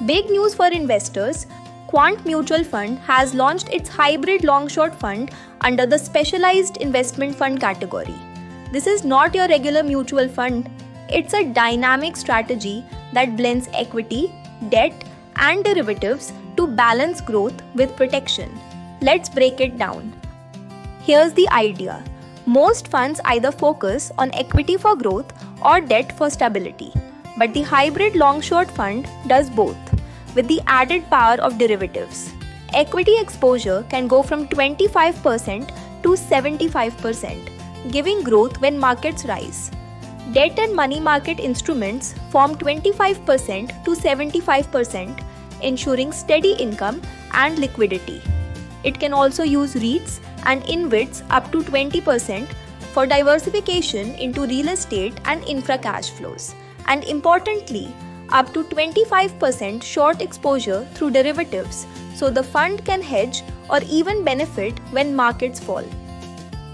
Big news for investors, Quant Mutual Fund has launched its hybrid long-short fund under the Specialized Investment Fund category. This is not your regular mutual fund. It's a dynamic strategy that blends equity, debt, and derivatives to balance growth with protection. Let's break it down. Here's the idea. Most funds either focus on equity for growth or debt for stability. But the hybrid long-short fund does both, with the added power of derivatives. Equity exposure can go from 25% to 75%, giving growth when markets rise. Debt and money market instruments form 25% to 75%, ensuring steady income and liquidity. It can also use REITs and InvITs up to 20% for diversification into real estate and infra cash flows. And importantly, up to 25% short exposure through derivatives, so the fund can hedge or even benefit when markets fall.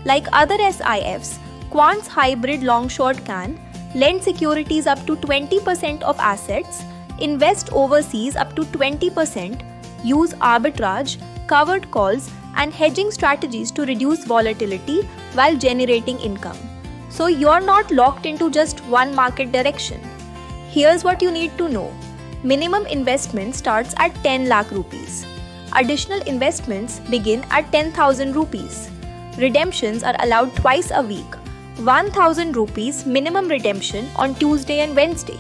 Like other SIFs, Quant's hybrid long-short can lend securities up to 20% of assets, invest overseas up to 20%, use arbitrage, covered calls, and hedging strategies to reduce volatility while generating income. So you're not locked into just one market direction. Here's what you need to know. Minimum investment starts at 10 lakh rupees. Additional investments begin at 10,000 rupees. Redemptions are allowed twice a week. 1,000 rupees minimum redemption on Tuesday and Wednesday.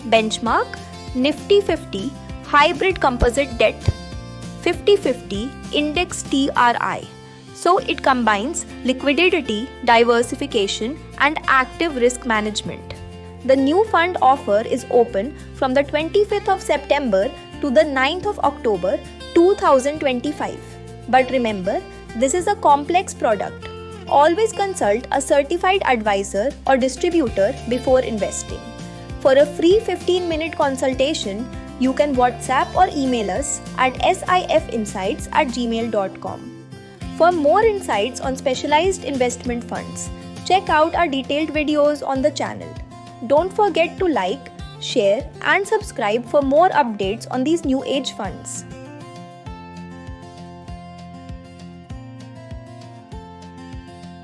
Benchmark Nifty 50 Hybrid Composite Debt 50/50 Index TRI. So it combines liquidity, diversification, and active risk management. The new fund offer is open from the 25th of September to the 9th of October 2025. But remember, this is a complex product. Always consult a certified advisor or distributor before investing. For a free 15-minute consultation, you can WhatsApp or email us at sifinsights@gmail.com. For more insights on specialized investment funds, check out our detailed videos on the channel. Don't forget to like, share, and subscribe for more updates on these new age funds.